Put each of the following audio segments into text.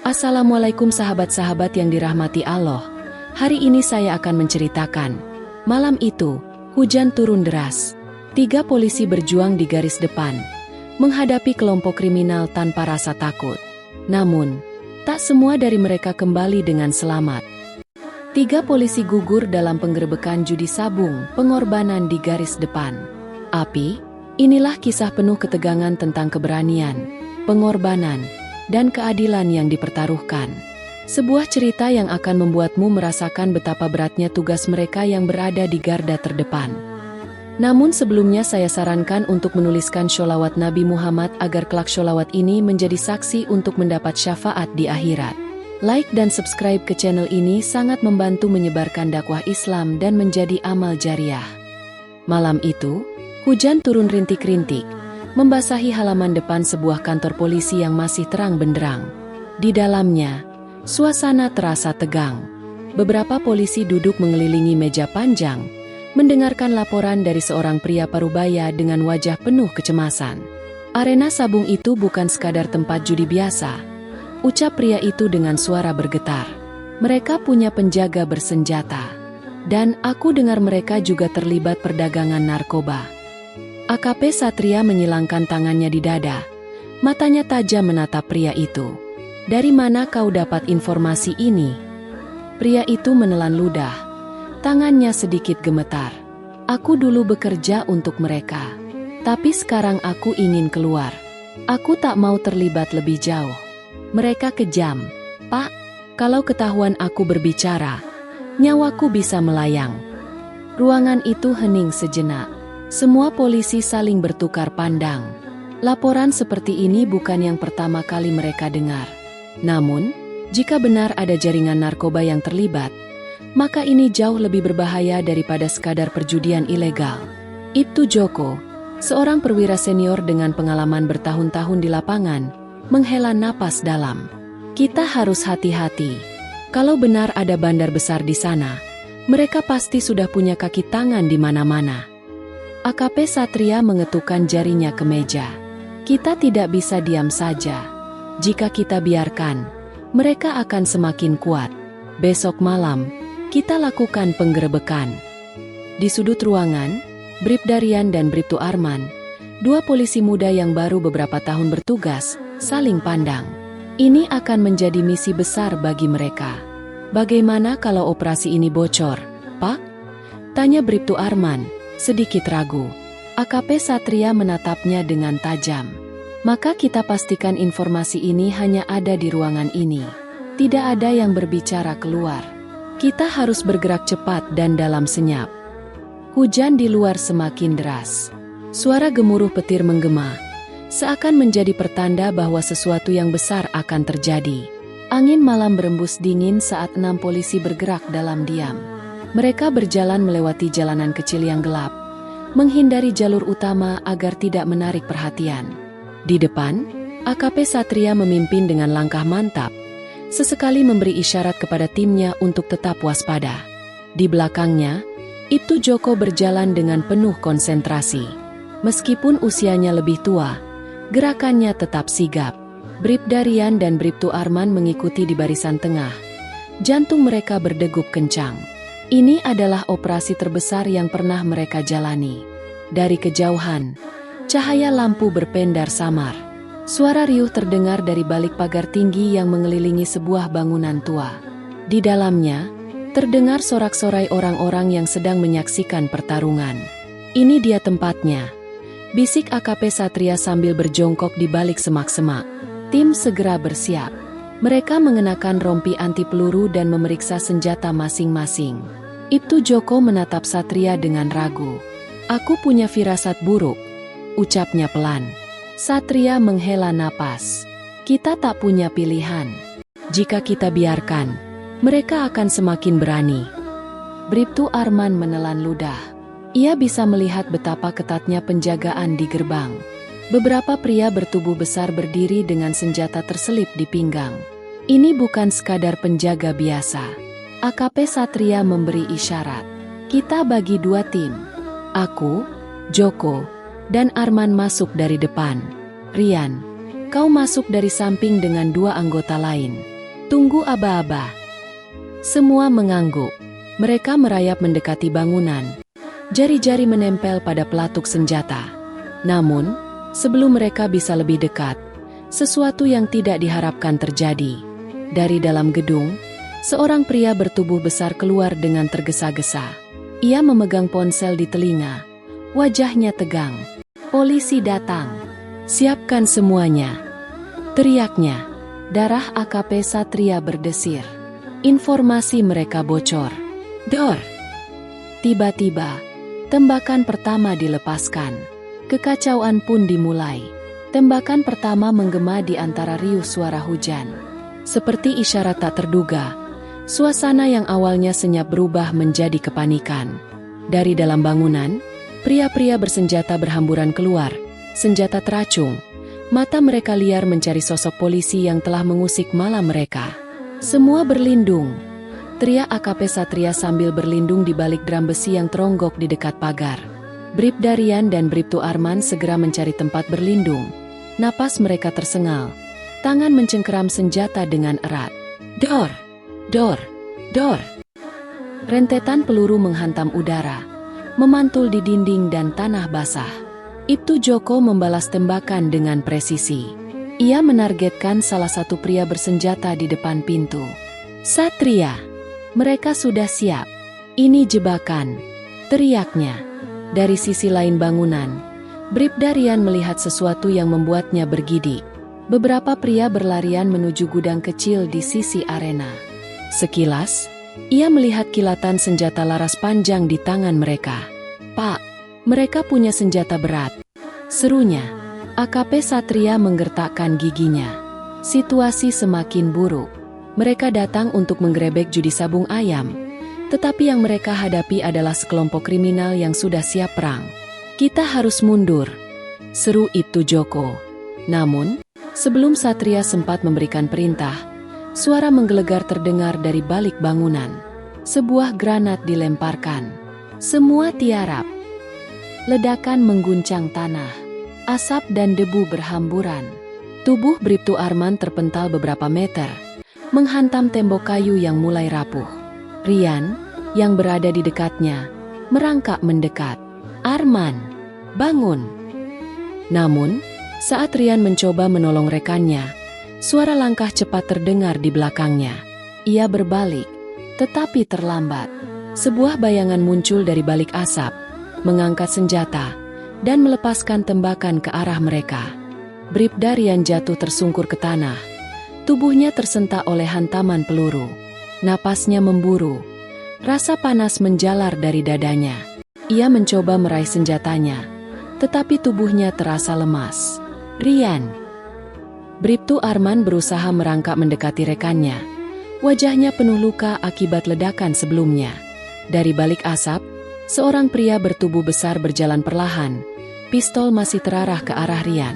Assalamualaikum sahabat-sahabat yang dirahmati Allah. Hari ini saya akan menceritakan. Malam itu, hujan turun deras. 3 polisi berjuang di garis depan, menghadapi kelompok kriminal tanpa rasa takut. Namun, tak semua dari mereka kembali dengan selamat. 3 polisi gugur dalam penggerebekan judi sabung, pengorbanan di garis depan. Api, inilah kisah penuh ketegangan tentang keberanian, pengorbanan, dan keadilan yang dipertaruhkan. Sebuah cerita yang akan membuatmu merasakan betapa beratnya tugas mereka yang berada di garda terdepan. Namun sebelumnya saya sarankan untuk menuliskan sholawat Nabi Muhammad agar kelak sholawat ini menjadi saksi untuk mendapat syafaat di akhirat. Like dan subscribe ke channel ini sangat membantu menyebarkan dakwah Islam dan menjadi amal jariah. Malam itu, hujan turun rintik-rintik, membasahi halaman depan sebuah kantor polisi yang masih terang benderang. Di dalamnya, suasana terasa tegang. Beberapa polisi duduk mengelilingi meja panjang, mendengarkan laporan dari seorang pria parubaya dengan wajah penuh kecemasan. Arena sabung itu bukan sekadar tempat judi biasa, ucap pria itu dengan suara bergetar. Mereka punya penjaga bersenjata, dan aku dengar mereka juga terlibat perdagangan narkoba. AKP Satria menyilangkan tangannya di dada. Matanya tajam menatap pria itu. Dari mana kau dapat informasi ini? Pria itu menelan ludah. Tangannya sedikit gemetar. Aku dulu bekerja untuk mereka. Tapi sekarang aku ingin keluar. Aku tak mau terlibat lebih jauh. Mereka kejam. Pak, kalau ketahuan aku berbicara, nyawaku bisa melayang. Ruangan itu hening sejenak. Semua polisi saling bertukar pandang. Laporan seperti ini bukan yang pertama kali mereka dengar. Namun, jika benar ada jaringan narkoba yang terlibat, maka ini jauh lebih berbahaya daripada sekadar perjudian ilegal. Ibtu Joko, seorang perwira senior dengan pengalaman bertahun-tahun di lapangan, menghela napas dalam. Kita harus hati-hati. Kalau benar ada bandar besar di sana, mereka pasti sudah punya kaki tangan di mana-mana. AKP Satria mengetukkan jarinya ke meja. Kita tidak bisa diam saja. Jika kita biarkan, mereka akan semakin kuat. Besok malam, kita lakukan penggerebekan. Di sudut ruangan, Bribda Rian dan Bribtu Arman, 2 polisi muda yang baru beberapa tahun bertugas, saling pandang. Ini akan menjadi misi besar bagi mereka. Bagaimana kalau operasi ini bocor, Pak? Tanya Bribtu Arman, sedikit ragu. AKP Satria menatapnya dengan tajam. Maka kita pastikan informasi ini hanya ada di ruangan ini. Tidak ada yang berbicara keluar. Kita harus bergerak cepat dan dalam senyap. Hujan di luar semakin deras. Suara gemuruh petir menggema, seakan menjadi pertanda bahwa sesuatu yang besar akan terjadi. Angin malam berembus dingin saat 6 polisi bergerak dalam diam. Mereka berjalan melewati jalanan kecil yang gelap, menghindari jalur utama agar tidak menarik perhatian. Di depan, AKP Satria memimpin dengan langkah mantap, sesekali memberi isyarat kepada timnya untuk tetap waspada. Di belakangnya, Ibtu Joko berjalan dengan penuh konsentrasi. Meskipun usianya lebih tua, gerakannya tetap sigap. Bribda Rian dan Bribtu Arman mengikuti di barisan tengah. Jantung mereka berdegup kencang. Ini adalah operasi terbesar yang pernah mereka jalani. Dari kejauhan, cahaya lampu berpendar samar. Suara riuh terdengar dari balik pagar tinggi yang mengelilingi sebuah bangunan tua. Di dalamnya, terdengar sorak-sorai orang-orang yang sedang menyaksikan pertarungan. Ini dia tempatnya, bisik AKP Satria sambil berjongkok di balik semak-semak. Tim segera bersiap. Mereka mengenakan rompi anti peluru dan memeriksa senjata masing-masing. Ibtu Joko menatap Satria dengan ragu. Aku punya firasat buruk, ucapnya pelan. Satria menghela napas. Kita tak punya pilihan. Jika kita biarkan, mereka akan semakin berani. Bribtu Arman menelan ludah. Ia bisa melihat betapa ketatnya penjagaan di gerbang. Beberapa pria bertubuh besar berdiri dengan senjata terselip di pinggang. Ini bukan sekadar penjaga biasa. AKP Satria memberi isyarat. Kita bagi 2 tim. Aku, Joko, dan Arman masuk dari depan. Rian, Kau masuk dari samping dengan 2 anggota lain. Tunggu aba-aba. Semua mengangguk. Mereka merayap mendekati bangunan. Jari-jari menempel pada pelatuk senjata. Namun, sebelum mereka bisa lebih dekat, sesuatu yang tidak diharapkan terjadi. Dari dalam gedung, seorang pria bertubuh besar keluar dengan tergesa-gesa. Ia memegang ponsel di telinga. Wajahnya tegang. Polisi datang. Siapkan semuanya, teriaknya. Darah AKP Satria berdesir. Informasi mereka bocor. Dor! Tiba-tiba, tembakan pertama dilepaskan. Kekacauan pun dimulai. Tembakan pertama menggema di antara riuh suara hujan. Seperti isyarat tak terduga, suasana yang awalnya senyap berubah menjadi kepanikan. Dari dalam bangunan, pria-pria bersenjata berhamburan keluar, senjata teracung. Mata mereka liar mencari sosok polisi yang telah mengusik malam mereka. Semua berlindung. Teriak AKP Satria sambil berlindung di balik dram besi yang teronggok di dekat pagar. Bribda Rian dan Bribtu Arman segera mencari tempat berlindung. Napas mereka tersengal. Tangan mencengkeram senjata dengan erat. Dor! Dor! Dor! Rentetan peluru menghantam udara, memantul di dinding dan tanah basah. Ibtu Joko membalas tembakan dengan presisi. Ia menargetkan salah satu pria bersenjata di depan pintu. Satria, mereka sudah siap. Ini jebakan, teriaknya. Dari sisi lain bangunan, Bribda Rian melihat sesuatu yang membuatnya bergidik. Beberapa pria berlarian menuju gudang kecil di sisi arena. Sekilas, ia melihat kilatan senjata laras panjang di tangan mereka. Pak, mereka punya senjata berat, serunya. AKP Satria menggertakkan giginya. Situasi semakin buruk. Mereka datang untuk menggerebek judi sabung ayam. Tetapi yang mereka hadapi adalah sekelompok kriminal yang sudah siap perang. Kita harus mundur, seru Ibtu Joko. Namun, sebelum Satria sempat memberikan perintah, suara menggelegar terdengar dari balik bangunan. Sebuah granat dilemparkan. Semua tiarap. Ledakan mengguncang tanah. Asap dan debu berhamburan. Tubuh Bribtu Arman terpental beberapa meter, menghantam tembok kayu yang mulai rapuh. Rian, yang berada di dekatnya, merangkak mendekat. Arman, bangun! Namun, saat Rian mencoba menolong rekannya, suara langkah cepat terdengar di belakangnya. Ia berbalik, tetapi terlambat. Sebuah bayangan muncul dari balik asap, mengangkat senjata, dan melepaskan tembakan ke arah mereka. Bribda Rian jatuh tersungkur ke tanah. Tubuhnya tersentak oleh hantaman peluru. Napasnya memburu. Rasa panas menjalar dari dadanya. Ia mencoba meraih senjatanya, tetapi tubuhnya terasa lemas. Rian. Bribtu Arman berusaha merangkak mendekati rekannya. Wajahnya penuh luka akibat ledakan sebelumnya. Dari balik asap, seorang pria bertubuh besar berjalan perlahan. Pistol masih terarah ke arah Rian.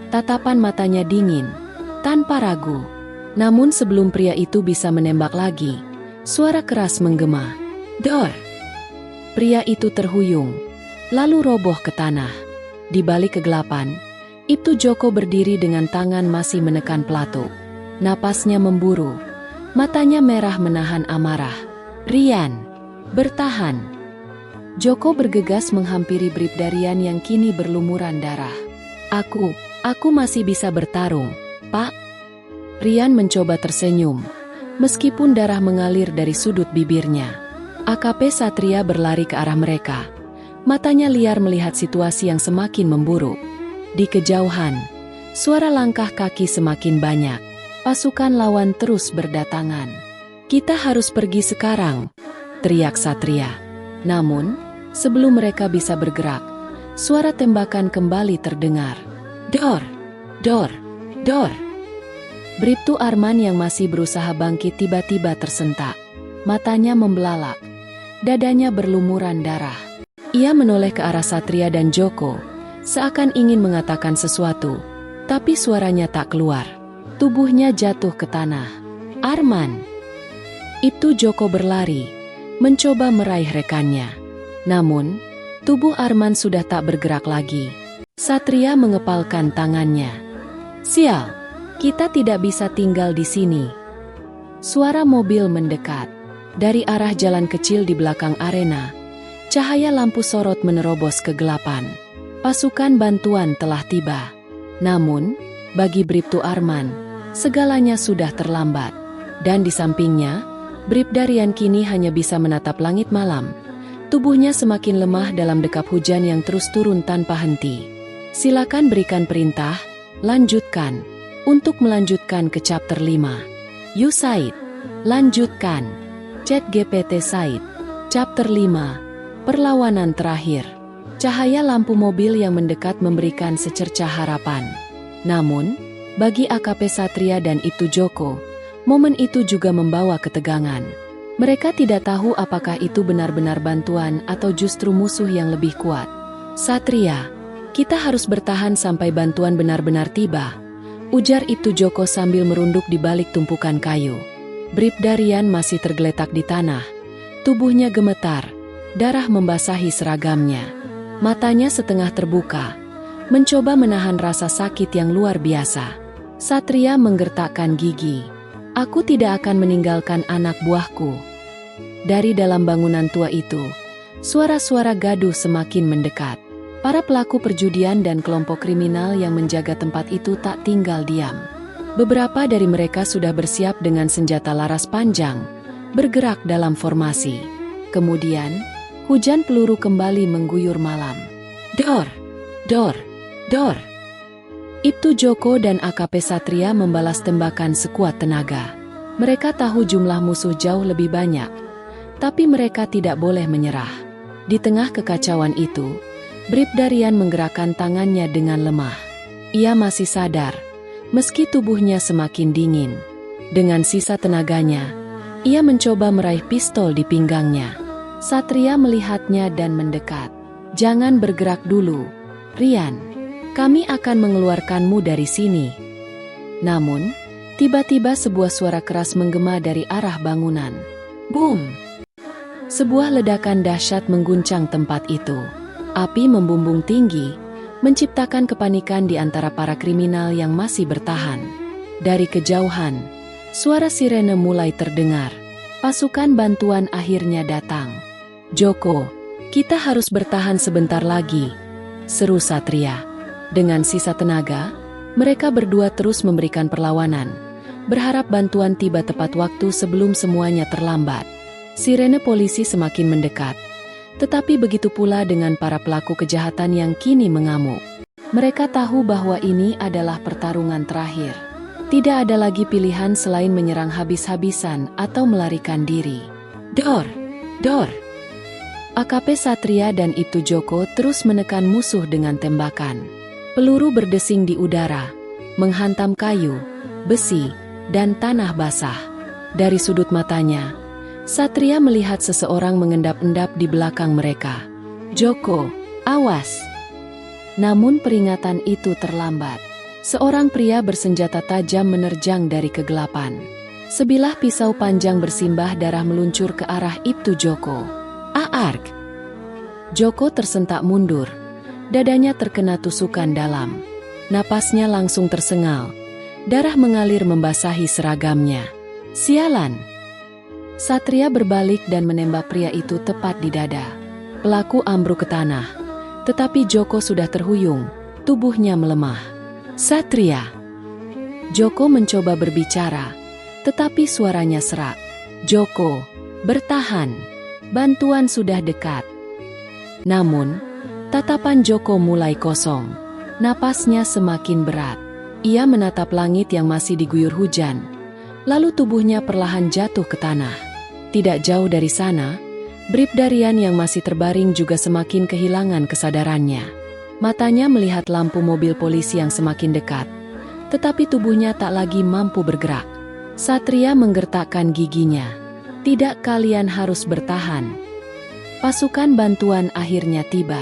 Tatapan matanya dingin, tanpa ragu. Namun sebelum pria itu bisa menembak lagi, suara keras menggema. Dor! Pria itu terhuyung, lalu roboh ke tanah. Di balik kegelapan, Ibtu Joko berdiri dengan tangan masih menekan pelatuk. Napasnya memburu, matanya merah menahan amarah. Rian, bertahan! Joko bergegas menghampiri Bribda Rian yang kini berlumuran darah. Aku masih bisa bertarung, Pak. Rian mencoba tersenyum, meskipun darah mengalir dari sudut bibirnya. AKP Satria berlari ke arah mereka. Matanya liar melihat situasi yang semakin memburuk. Di kejauhan, suara langkah kaki semakin banyak. Pasukan lawan terus berdatangan. Kita harus pergi sekarang, teriak Satria. Namun, sebelum mereka bisa bergerak, suara tembakan kembali terdengar. Dor! Dor! Dor! Bribtu Arman yang masih berusaha bangkit tiba-tiba tersentak. Matanya membelalak. Dadanya berlumuran darah. Ia menoleh ke arah Satria dan Joko, seakan ingin mengatakan sesuatu, tapi suaranya tak keluar. Tubuhnya jatuh ke tanah. Arman! Ibtu Joko berlari, mencoba meraih rekannya. Namun, tubuh Arman sudah tak bergerak lagi. Satria mengepalkan tangannya. Sial, kita tidak bisa tinggal di sini. Suara mobil mendekat. Dari arah jalan kecil di belakang arena, cahaya lampu sorot menerobos kegelapan. Pasukan bantuan telah tiba. Namun, bagi Bribtu Arman, segalanya sudah terlambat. Dan di sampingnya, Bribda Rian kini hanya bisa menatap langit malam. Tubuhnya semakin lemah dalam dekap hujan yang terus turun tanpa henti. Silakan berikan perintah, lanjutkan. Untuk melanjutkan ke chapter 5. You Said, lanjutkan. Chat GPT Said, chapter 5. Perlawanan terakhir. Cahaya lampu mobil yang mendekat memberikan secercah harapan. Namun, bagi AKP Satria dan Ibtu Joko, momen itu juga membawa ketegangan. Mereka tidak tahu apakah itu benar-benar bantuan atau justru musuh yang lebih kuat. Satria, kita harus bertahan sampai bantuan benar-benar tiba, ujar Ibtu Joko sambil merunduk di balik tumpukan kayu. Bribda Rian masih tergeletak di tanah. Tubuhnya gemetar, darah membasahi seragamnya. Matanya setengah terbuka, mencoba menahan rasa sakit yang luar biasa. Satria menggertakkan gigi. Aku tidak akan meninggalkan anak buahku. Dari dalam bangunan tua itu, suara-suara gaduh semakin mendekat. Para pelaku perjudian dan kelompok kriminal yang menjaga tempat itu tak tinggal diam. Beberapa dari mereka sudah bersiap dengan senjata laras panjang, bergerak dalam formasi. Kemudian, hujan peluru kembali mengguyur malam. Dor! Dor! Dor! Ibtu Joko dan AKP Satria membalas tembakan sekuat tenaga. Mereka tahu jumlah musuh jauh lebih banyak, tapi mereka tidak boleh menyerah. Di tengah kekacauan itu, Bribda Rian menggerakkan tangannya dengan lemah. Ia masih sadar, meski tubuhnya semakin dingin. Dengan sisa tenaganya, ia mencoba meraih pistol di pinggangnya. Satria melihatnya dan mendekat. Jangan bergerak dulu, Rian. Kami akan mengeluarkanmu dari sini. Namun, tiba-tiba sebuah suara keras menggema dari arah bangunan. Boom! Sebuah ledakan dahsyat mengguncang tempat itu. Api membumbung tinggi, menciptakan kepanikan di antara para kriminal yang masih bertahan. Dari kejauhan, suara sirene mulai terdengar. Pasukan bantuan akhirnya datang. Joko, kita harus bertahan sebentar lagi, seru Satria. Dengan sisa tenaga, mereka berdua terus memberikan perlawanan, berharap bantuan tiba tepat waktu sebelum semuanya terlambat. Sirene polisi semakin mendekat. Tetapi begitu pula dengan para pelaku kejahatan yang kini mengamuk. Mereka tahu bahwa ini adalah pertarungan terakhir. Tidak ada lagi pilihan selain menyerang habis-habisan atau melarikan diri. Dor! Dor! AKP Satria dan Ibtu Joko terus menekan musuh dengan tembakan. Peluru berdesing di udara, menghantam kayu, besi, dan tanah basah. Dari sudut matanya, Satria melihat seseorang mengendap-endap di belakang mereka. Joko, awas! Namun peringatan itu terlambat. Seorang pria bersenjata tajam menerjang dari kegelapan. Sebilah pisau panjang bersimbah darah meluncur ke arah Ibtu Joko. Aarg! Joko tersentak mundur. Dadanya terkena tusukan dalam. Napasnya langsung tersengal. Darah mengalir membasahi seragamnya. Sialan! Satria berbalik dan menembak pria itu tepat di dada. Pelaku ambruk ke tanah. Tetapi Joko sudah terhuyung, tubuhnya melemah. Satria! Joko mencoba berbicara, tetapi suaranya serak. Joko, bertahan. Bantuan sudah dekat. Namun, tatapan Joko mulai kosong. Napasnya semakin berat. Ia menatap langit yang masih diguyur hujan. Lalu tubuhnya perlahan jatuh ke tanah. Tidak jauh dari sana, Bribda Rian yang masih terbaring juga semakin kehilangan kesadarannya. Matanya melihat lampu mobil polisi yang semakin dekat, tetapi tubuhnya tak lagi mampu bergerak. Satria menggertakkan giginya. Tidak, kalian harus bertahan. Pasukan bantuan akhirnya tiba.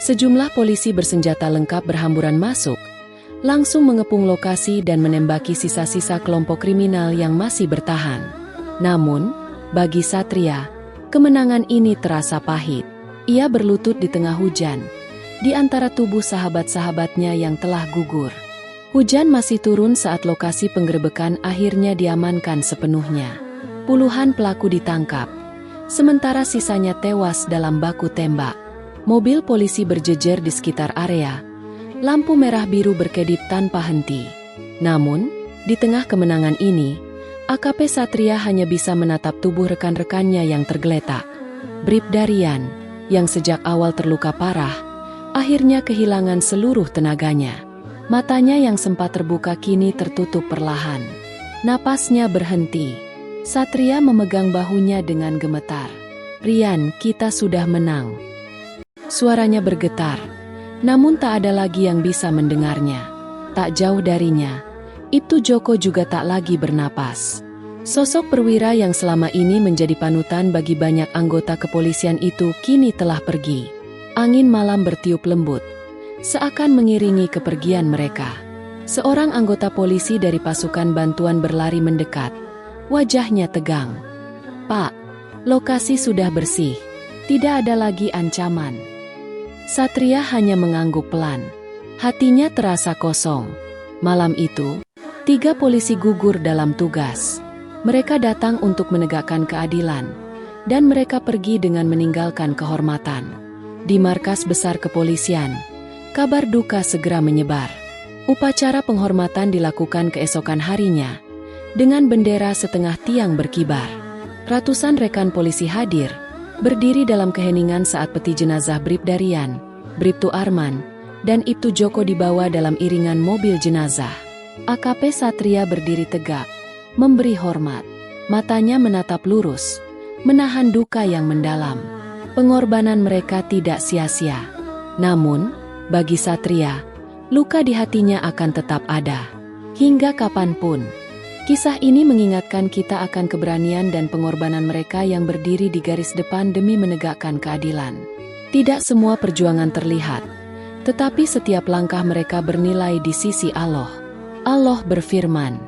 Sejumlah polisi bersenjata lengkap berhamburan masuk, langsung mengepung lokasi dan menembaki sisa-sisa kelompok kriminal yang masih bertahan. Namun, bagi Satria, kemenangan ini terasa pahit. Ia berlutut di tengah hujan, di antara tubuh sahabat-sahabatnya yang telah gugur. Hujan masih turun saat lokasi penggerebekan akhirnya diamankan sepenuhnya. Puluhan pelaku ditangkap, sementara sisanya tewas dalam baku tembak. Mobil polisi berjejer di sekitar area. Lampu merah biru berkedip tanpa henti. Namun, di tengah kemenangan ini, AKP Satria hanya bisa menatap tubuh rekan-rekannya yang tergeletak. Bribda Rian, yang sejak awal terluka parah, akhirnya kehilangan seluruh tenaganya. Matanya yang sempat terbuka kini tertutup perlahan. Napasnya berhenti. Satria memegang bahunya dengan gemetar. "Rian, kita sudah menang." Suaranya bergetar, namun tak ada lagi yang bisa mendengarnya. Tak jauh darinya, Ibtu Joko juga tak lagi bernapas. Sosok perwira yang selama ini menjadi panutan bagi banyak anggota kepolisian itu kini telah pergi. Angin malam bertiup lembut, seakan mengiringi kepergian mereka. Seorang anggota polisi dari pasukan bantuan berlari mendekat. Wajahnya tegang. "Pak, lokasi sudah bersih. Tidak ada lagi ancaman." Satria hanya mengangguk pelan. Hatinya terasa kosong. Malam itu, 3 polisi gugur dalam tugas. Mereka datang untuk menegakkan keadilan, dan mereka pergi dengan meninggalkan kehormatan. Di markas besar kepolisian, kabar duka segera menyebar. Upacara penghormatan dilakukan keesokan harinya, dengan bendera setengah tiang berkibar. Ratusan rekan polisi hadir, berdiri dalam keheningan saat peti jenazah Bribda Rian, Bribtu Arman, dan Ibtu Joko dibawa dalam iringan mobil jenazah. AKP Satria berdiri tegak, memberi hormat. Matanya menatap lurus, menahan duka yang mendalam. Pengorbanan mereka tidak sia-sia. Namun, bagi Satria, luka di hatinya akan tetap ada. Hingga kapanpun, kisah ini mengingatkan kita akan keberanian dan pengorbanan mereka yang berdiri di garis depan demi menegakkan keadilan. Tidak semua perjuangan terlihat, tetapi setiap langkah mereka bernilai di sisi Allah. Allah berfirman,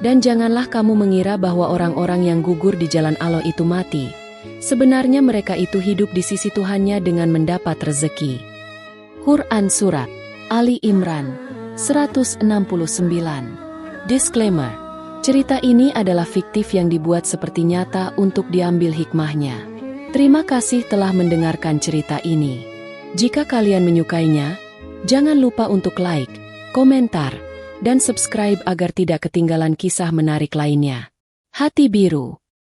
"Dan janganlah kamu mengira bahwa orang-orang yang gugur di jalan Allah itu mati. Sebenarnya mereka itu hidup di sisi Tuhannya dengan mendapat rezeki." Quran Surat Ali Imran 169. Disclaimer: cerita ini adalah fiktif yang dibuat seperti nyata untuk diambil hikmahnya. Terima kasih telah mendengarkan cerita ini. Jika kalian menyukainya, jangan lupa untuk like, komentar, dan subscribe agar tidak ketinggalan kisah menarik lainnya. Hati Biru.